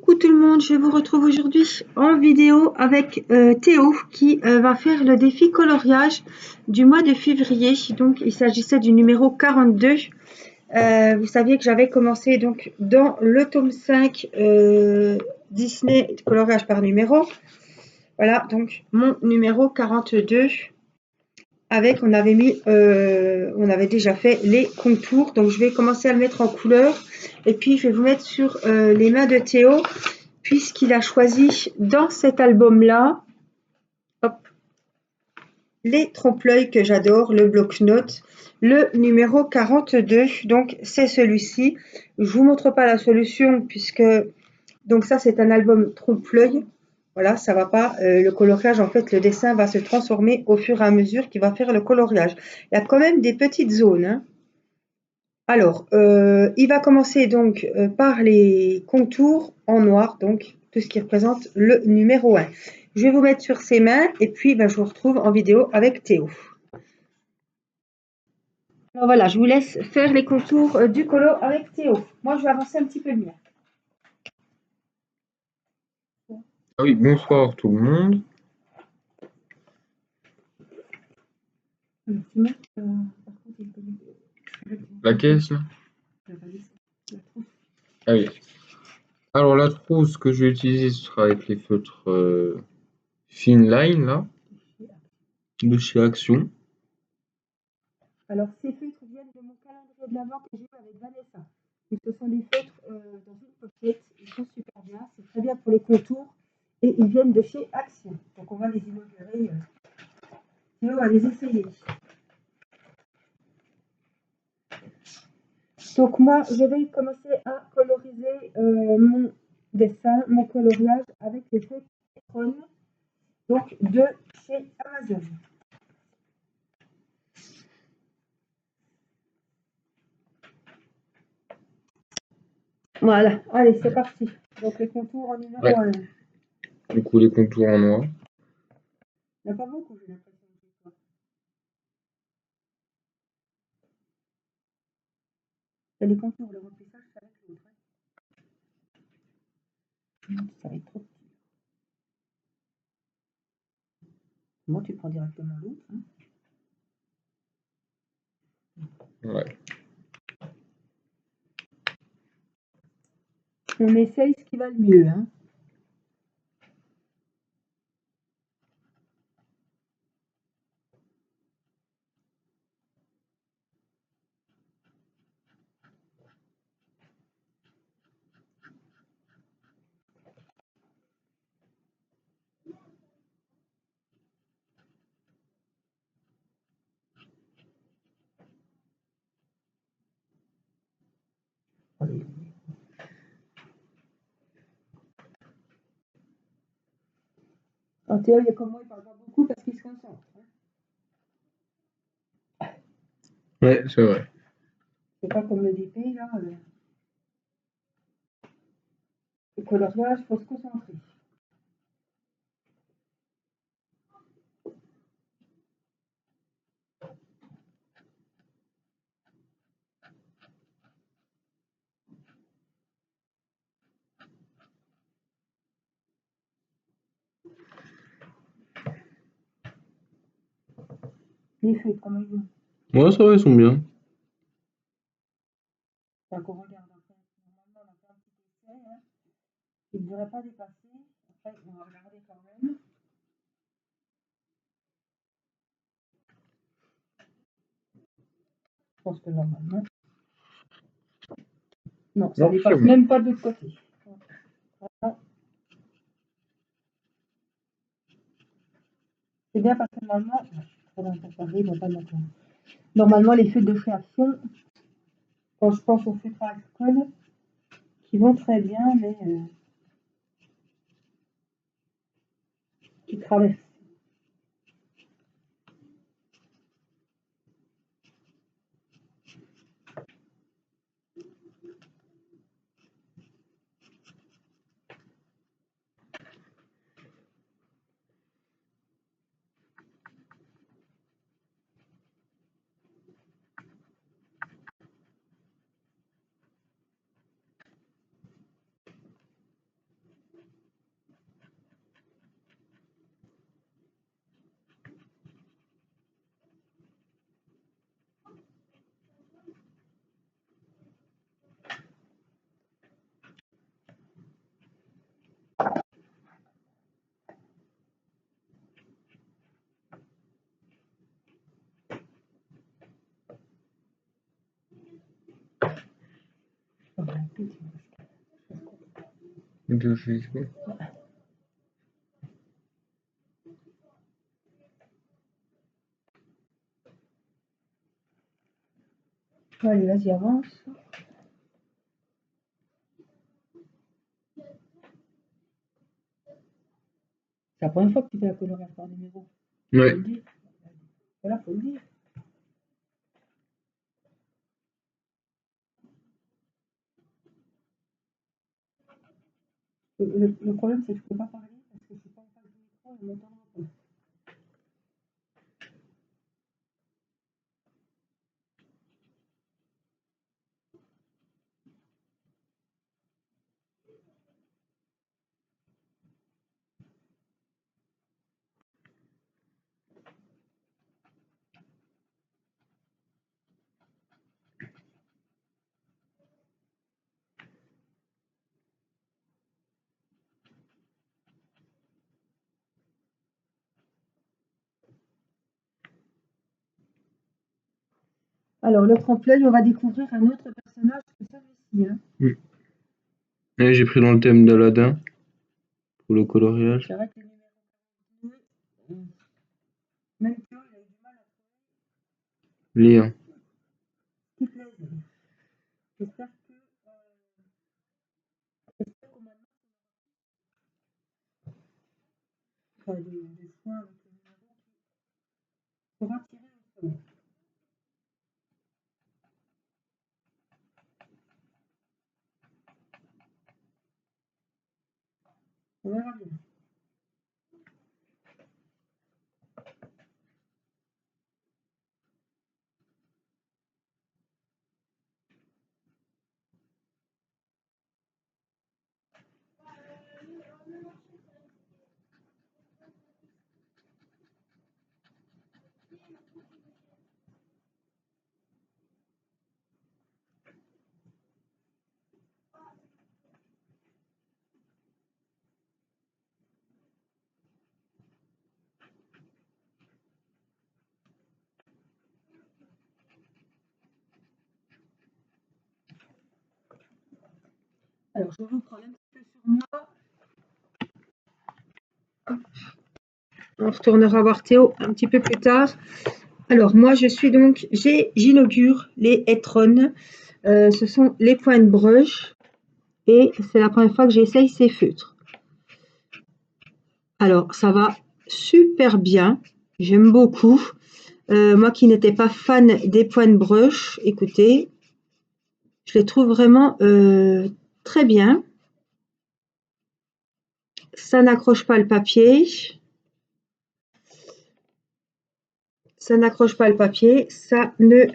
Coucou tout le monde, je vous retrouve aujourd'hui en vidéo avec Théo qui va faire le défi coloriage du mois de février. Donc il s'agissait du numéro 42. Vous saviez que j'avais commencé donc dans le tome 5 Disney coloriage par numéro. Voilà donc mon numéro 42 avec on avait déjà fait les contours, donc je vais commencer à le mettre en couleur et puis je vais vous mettre sur les mains de Théo puisqu'il a choisi dans cet album-là les trompe-l'œil que j'adore, le bloc-notes, le numéro 42. Donc c'est celui-ci. Je vous montre pas la solution puisque donc ça c'est un album trompe-l'œil. Voilà, ça va pas. Le coloriage, en fait, le dessin va se transformer au fur et à mesure qu'il va faire le coloriage. Il y a quand même des petites zones, hein. Alors, il va commencer donc par les contours en noir, donc tout ce qui représente le numéro 1. Je vais vous mettre sur ses mains et puis je vous retrouve en vidéo avec Théo. Alors voilà, je vous laisse faire les contours du colo avec Théo. Moi, je vais avancer un petit peu le mien. Ah oui, bonsoir tout le monde. La caisse là. Ah oui. Alors la trousse que je vais utiliser ce sera avec les feutres Fine Line là, de chez Action. Alors ces feutres viennent de mon calendrier de l'Avent que j'ai eu avec Vanessa. Donc, ce sont des feutres dans une pochette, ils sont super bien, c'est très bien pour les contours et ils viennent de chez Action. Donc on va les inaugurer et on va les essayer. Donc moi je vais commencer à coloriser mon dessin, mon coloriage avec les feutres Etron, donc de chez Amazon. Voilà, allez c'est parti. Donc les contours en numéro 1. Du coup les contours en noir. Il n'y en a pas beaucoup, j'ai l'impression. Et les contours, le remplissage, ça va être l'autre. Ça va être trop petit. Moi, tu prends directement l'autre. Hein. Ouais. On essaye ce qui va le mieux. Hein. En Théo, il y a comme moi, il parle pas beaucoup parce qu'il se concentre. Hein. Ouais, c'est vrai. C'est pas comme le DP, là. Le coloriage, il faut se concentrer. Les feuilles, comment ils vont? Ouais, ça va, ils sont bien. Enfin, qu'on regarde après. Normalement, on a fait un petit essai. Hein. Il ne devrait pas dépasser. Après, on va regarder quand même. Je pense que normalement. Non, ça ne dépasse même pas de l'autre côté. Voilà. C'est bien parce que normalement, les feuilles de création, quand je pense aux feutres à alcool, qui vont très bien, mais qui traversent. De juillet. Allez, vas-y, avance. C'est la première fois que tu fais la coloriage par numéro. Ouais. Faut le dire. Voilà, faut le dire. Le problème, c'est que je ne peux pas parler parce que je ne suis pas en face du micro et on m'entendra pas. Alors, le trompe-l'œil, on va découvrir un autre personnage que celui-ci. Hein. Et j'ai pris dans le thème d'Aladin pour le coloriage. C'est vrai que le numéro 2, même Théo, il a eu du mal à Léa. ce qui plaise. J'espère qu'on m'a des soins avec le numéro pour attirer le son. On verra bien. Alors, je vais vous prendre un petit peu sur moi. On retournera voir Théo un petit peu plus tard. Alors, moi, j'inaugure les Etron. Ce sont les points de brush. Et c'est la première fois que j'essaye ces feutres. Alors, ça va super bien. J'aime beaucoup. Moi qui n'étais pas fan des points de brush, écoutez, je les trouve vraiment très bien. Ça n'accroche pas le papier. Ça n'accroche pas le papier. Ça ne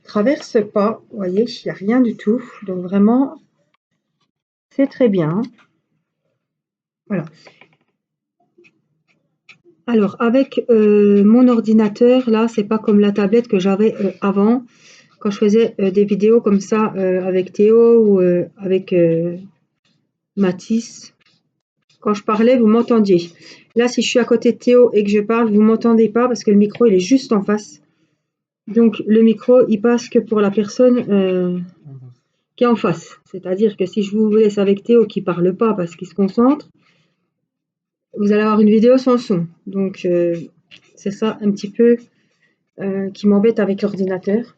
traverse pas. Vous voyez, il n'y a rien du tout. Donc vraiment, c'est très bien. Voilà. Alors, avec mon ordinateur, là, c'est pas comme la tablette que j'avais avant. Quand je faisais des vidéos comme ça avec Théo ou avec Mathis, quand je parlais, vous m'entendiez. Là, si je suis à côté de Théo et que je parle, vous m'entendez pas parce que le micro, il est juste en face. Donc, le micro, il passe que pour la personne qui est en face. C'est-à-dire que si je vous laisse avec Théo qui parle pas parce qu'il se concentre, vous allez avoir une vidéo sans son. Donc, c'est ça un petit peu qui m'embête avec l'ordinateur.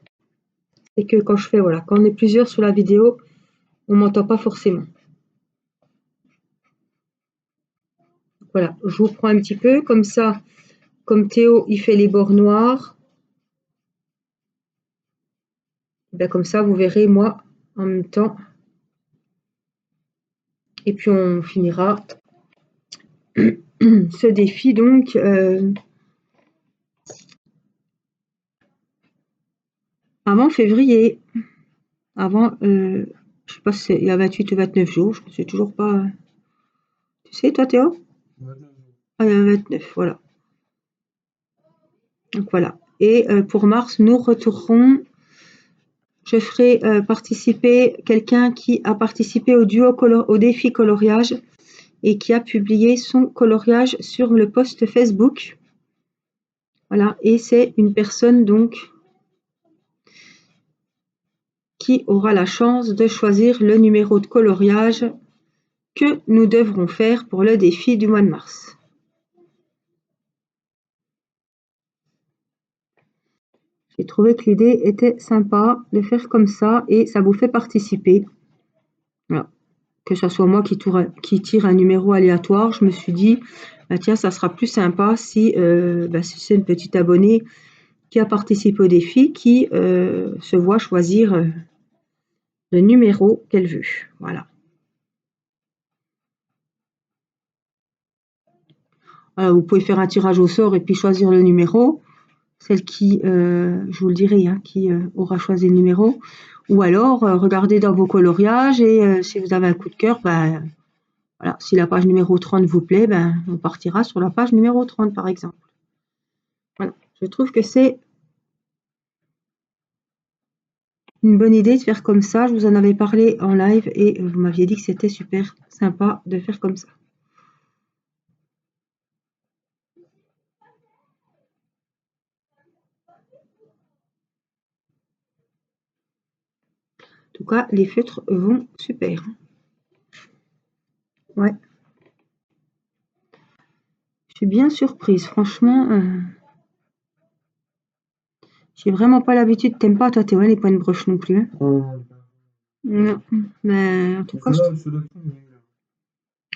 C'est que quand je fais, voilà, quand on est plusieurs sur la vidéo, on m'entend pas forcément. Voilà, je vous prends un petit peu comme ça, comme Théo il fait les bords noirs, ben comme ça vous verrez moi en même temps. Et puis on finira ce défi donc avant février, avant, je sais pas si c'est il y a 28 ou 29 jours, je ne sais toujours pas. Tu sais toi Théo? 29 jours. Ah, il y a 29, voilà. Donc voilà. Et pour mars, nous retournerons. Je ferai participer quelqu'un qui a participé au défi coloriage et qui a publié son coloriage sur le post Facebook. Voilà, et c'est une personne donc qui aura la chance de choisir le numéro de coloriage que nous devrons faire pour le défi du mois de mars. J'ai trouvé que l'idée était sympa de faire comme ça et ça vous fait participer. Voilà. Que ce soit moi qui tire un numéro aléatoire, je me suis dit, bah tiens, ça sera plus sympa si c'est une petite abonnée qui a participé au défi, qui se voit choisir le numéro qu'elle veut. Voilà. Vous pouvez faire un tirage au sort et puis choisir le numéro. Celle qui, je vous le dirai, hein, qui aura choisi le numéro. Ou alors, regardez dans vos coloriages et si vous avez un coup de cœur, ben, voilà, si la page numéro 30 vous plaît, ben, on partira sur la page numéro 30 par exemple. Voilà. Je trouve que c'est une bonne idée de faire comme ça. Je vous en avais parlé en live et vous m'aviez dit que c'était super sympa de faire comme ça. En tout cas, les feutres vont super. Ouais. Je suis bien surprise, franchement. J'ai vraiment pas l'habitude. T'aimes pas, toi, Théo, les points de broche non plus. Hein. Non, mais en tout cas,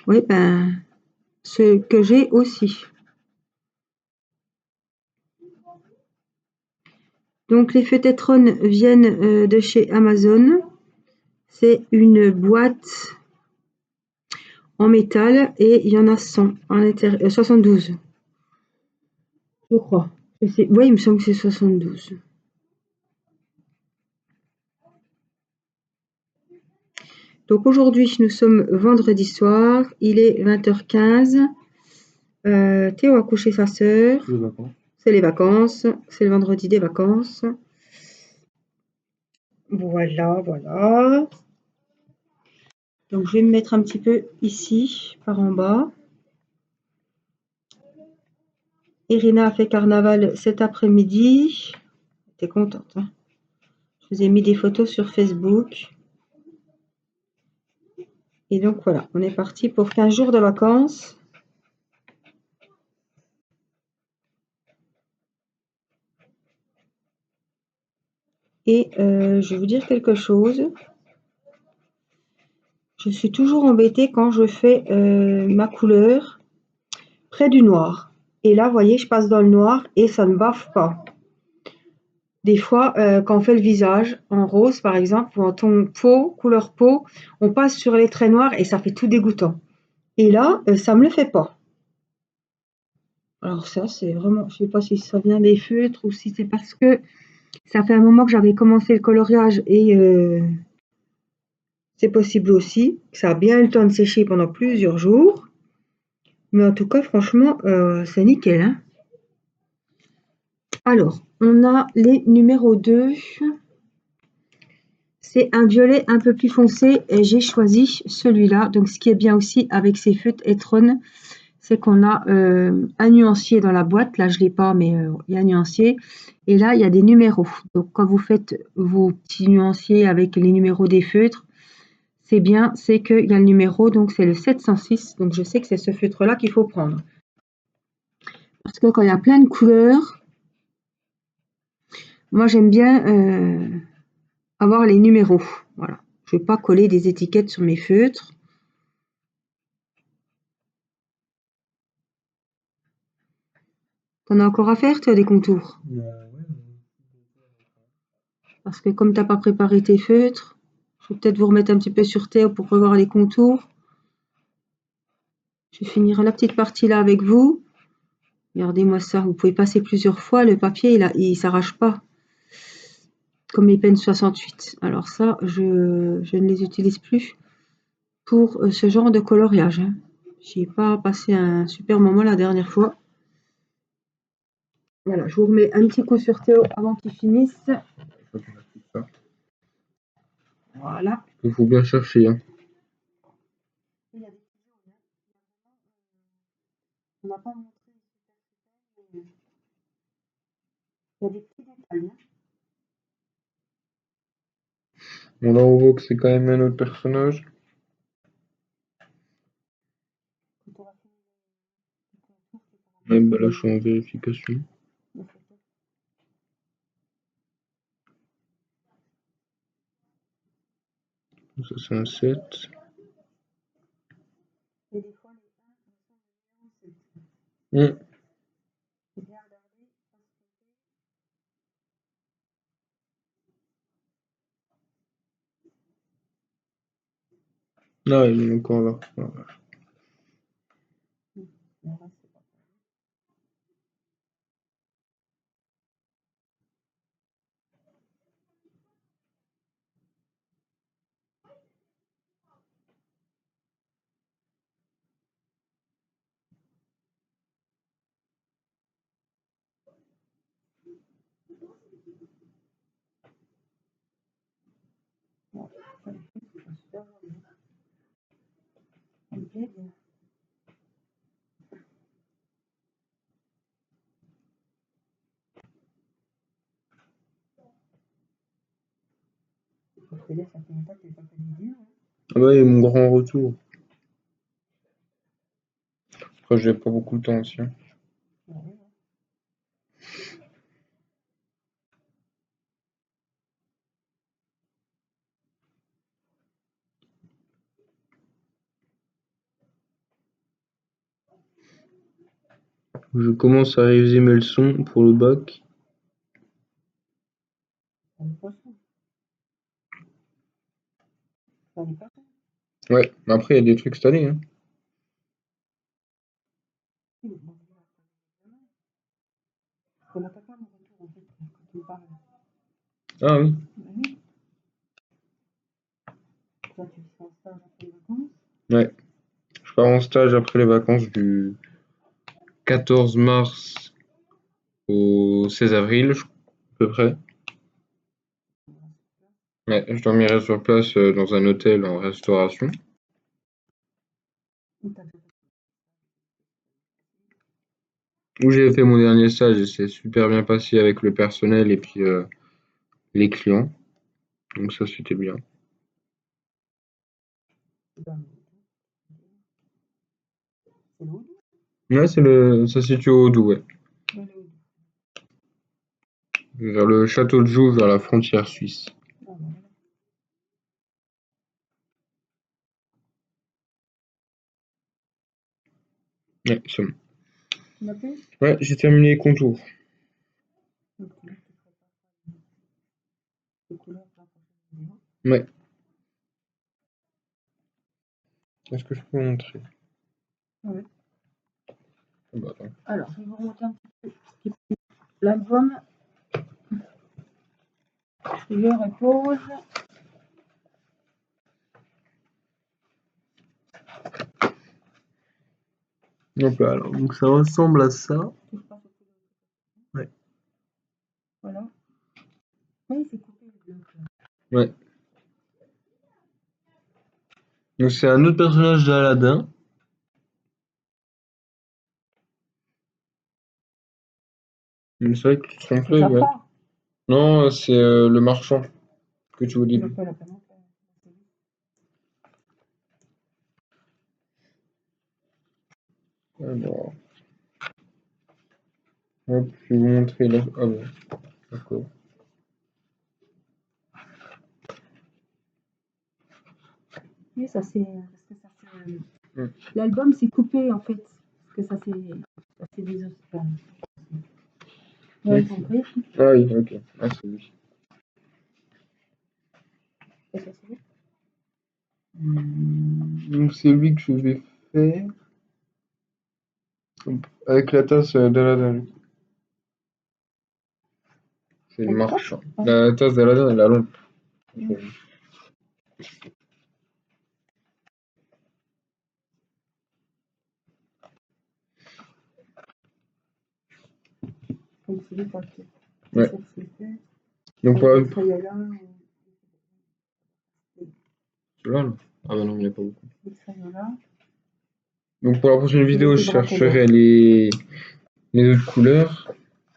oui, ben, ce que j'ai aussi. Donc, les feuilletons viennent de chez Amazon. C'est une boîte en métal et il y en a 100 à l'intérieur, 72. Je crois. Oui, il me semble que c'est 72. Donc aujourd'hui, nous sommes vendredi soir, il est 20h15. Théo a couché sa sœur. C'est les vacances, c'est le vendredi des vacances. Voilà, voilà. Donc je vais me mettre un petit peu ici, par en bas. Irina a fait carnaval cet après-midi. T'es contente, hein? Je vous ai mis des photos sur Facebook. Et donc voilà, on est parti pour 15 jours de vacances. Et je vais vous dire quelque chose. Je suis toujours embêtée quand je fais ma couleur près du noir. Et là, vous voyez, je passe dans le noir et ça ne baffe pas. Des fois, quand on fait le visage en rose, par exemple, ou en ton peau, couleur peau, on passe sur les traits noirs et ça fait tout dégoûtant. Et là, ça me le fait pas. Alors ça, c'est vraiment, je sais pas si ça vient des feutres ou si c'est parce que ça fait un moment que j'avais commencé le coloriage et c'est possible aussi. Ça a bien eu le temps de sécher pendant plusieurs jours. Mais en tout cas, franchement, c'est nickel. Hein. Alors, on a les numéros 2. C'est un violet un peu plus foncé et j'ai choisi celui-là. Donc, ce qui est bien aussi avec ces feutres Etron, c'est qu'on a un nuancier dans la boîte. Là, je ne l'ai pas, mais il y a un nuancier. Et là, il y a des numéros. Donc, quand vous faites vos petits nuanciers avec les numéros des feutres, c'est bien, c'est qu'il y a le numéro, donc c'est le 706. Donc, je sais que c'est ce feutre-là qu'il faut prendre. Parce que quand il y a plein de couleurs, moi, j'aime bien avoir les numéros. Voilà. Je ne vais pas coller des étiquettes sur mes feutres. T'en as encore à faire, tu as des contours. Parce que comme tu n'as pas préparé tes feutres, je vais peut-être vous remettre un petit peu sur Théo pour revoir les contours. Je vais finir la petite partie là avec vous. Regardez-moi ça, vous pouvez passer plusieurs fois, le papier il ne s'arrache pas. Comme les pennes 68. Alors ça, je ne les utilise plus pour ce genre de coloriage. Hein. J'y ai pas passé un super moment la dernière fois. Voilà, je vous remets un petit coup sur Théo avant qu'il finisse. Voilà. Il faut bien chercher. Hein. On n'a pas montré. Il y a des petits détails. Hein. Bon, là, on voit que c'est quand même un autre personnage. Ouais, bah là, je suis en vérification. 67. Mmh. Ah, il est encore là. Voilà. Ah bah, et mon grand retour. Après, j'ai pas beaucoup de temps aussi. Hein. Je commence à réviser mes leçons pour le bac. Ouais, mais après, il y a des trucs cette année. Hein. Ah oui. Ouais. Je pars en stage après les vacances du 14 mars au 16 avril, à peu près. Ouais, je dormirai sur place dans un hôtel en restauration. Où j'ai fait mon dernier stage et c'est super bien passé avec le personnel et puis les clients. Donc ça, c'était bien. Ouais, ça se situe au Doubs, ouais. Vers le château de Joux, vers la frontière suisse. Ouais, c'est bon. Ouais, j'ai terminé les contours. Ouais. Est-ce que je peux vous montrer? Oui. Ah bah, attends. Alors, je vais vous remonter un petit peu l'album. Je repose. Donc là, alors, donc ça ressemble à ça. Ouais. Voilà. Oui, c'est coupé le bloc. Ouais. Donc c'est un autre personnage d'Aladin. Mais c'est vrai que tu te trompes, ouais. Non, c'est le marchand que tu vois au début. Alors, hop, je vais vous montrer là. Ah bon, d'accord. Oui, ça c'est. L'album s'est coupé en fait. Parce que ça c'est des os. Ouais, compris. Ah oui, ok. Ah, c'est lui. Donc c'est lui que je vais faire avec la tasse d'Aladin. C'est le marchand. La tasse d'Aladin et la lampe. Donc c'est lui pour Ouais. Donc pour la... Celui-là, là. Ah bah non, il n'y en a pas beaucoup. Donc pour la prochaine vidéo, je chercherai les autres couleurs.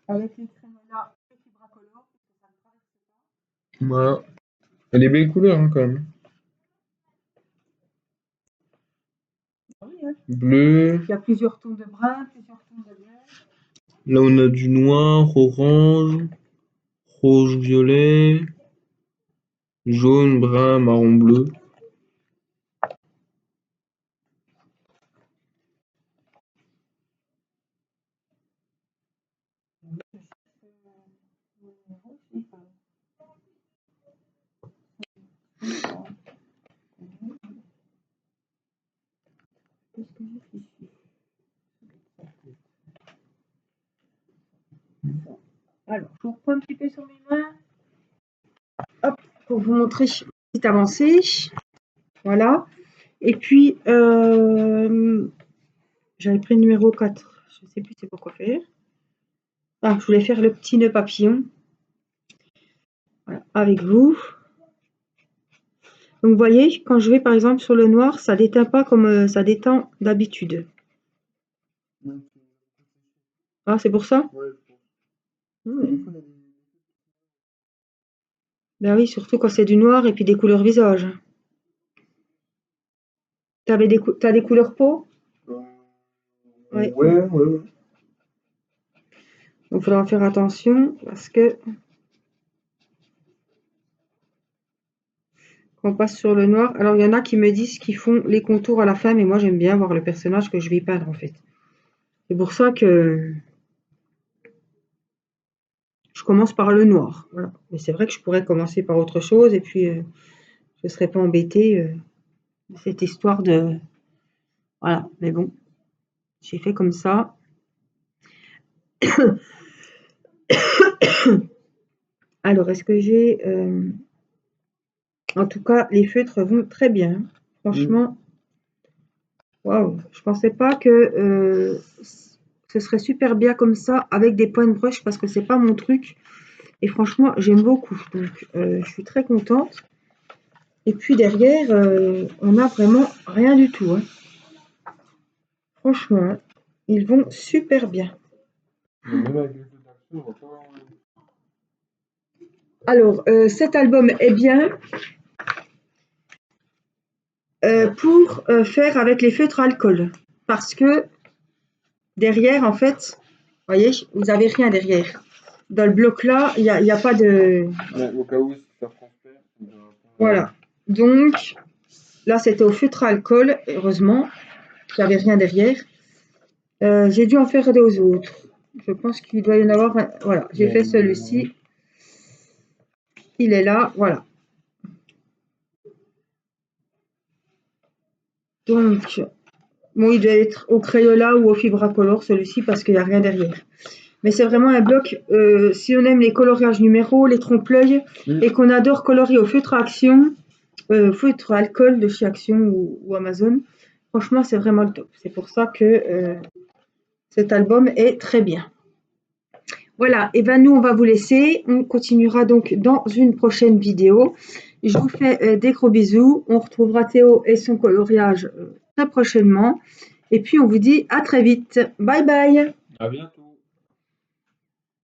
Avec les crémeux là, les fibres color. Voilà. Elle est belle couleur hein, quand même. Oui, hein. Bleu. Il y a plusieurs tons de brun, plusieurs tons de vert. Là, on a du noir, orange, rouge, violet, jaune, brun, marron, bleu. Alors, je vous reprends un petit peu sur mes mains. Hop, pour vous montrer une petite avancée. Voilà. Et puis, j'avais pris le numéro 4. Je ne sais plus c'est pourquoi faire. Ah, je voulais faire le petit nœud papillon. Voilà, avec vous. Donc, vous voyez, quand je vais par exemple sur le noir, ça déteint pas comme ça détend d'habitude. Ah, c'est pour ça? Ben oui, surtout quand c'est du noir et puis des couleurs visage. T'as des couleurs peau? Ouais. Ouais. Donc, il faudra faire attention parce que quand on passe sur le noir, alors il y en a qui me disent qu'ils font les contours à la fin, mais moi j'aime bien voir le personnage que je vais peindre en fait. C'est pour ça que je commence par le noir. Voilà. Mais c'est vrai que je pourrais commencer par autre chose et puis je ne serais pas embêtée de cette histoire de... Voilà, mais bon, j'ai fait comme ça. Alors, est-ce que j'ai... En tout cas, les feutres vont très bien. Franchement, waouh, je pensais pas que ce serait super bien comme ça avec des point brush parce que c'est pas mon truc. Et franchement, j'aime beaucoup. Donc, je suis très contente. Et puis derrière, on n'a vraiment rien du tout. Hein. Franchement, hein, ils vont super bien. Alors, cet album est bien pour faire avec les feutres alcool. Parce que derrière, en fait, vous voyez, vous n'avez rien derrière. Dans le bloc là, il n'y a pas de... Ouais, au cas où ça transfère. Voilà. Donc, là, c'était au feutre alcool, heureusement, qu'il n'y avait rien derrière. J'ai dû en faire deux autres. Je pense qu'il doit y en avoir un. Voilà, j'ai fait celui-ci. Il est là, voilà. Donc, bon, il doit être au Crayola ou au Fibracolor, celui-ci, parce qu'il n'y a rien derrière. Mais c'est vraiment un bloc, si on aime les coloriages numéraux, les trompe-l'œil, et qu'on adore colorier au feutre à action, feutre alcool de chez Action ou Amazon, franchement, c'est vraiment le top. C'est pour ça que cet album est très bien. Voilà, et ben nous on va vous laisser, on continuera donc dans une prochaine vidéo. Je vous fais des gros bisous, on retrouvera Théo et son coloriage très prochainement. Et puis on vous dit à très vite, bye bye. À bientôt.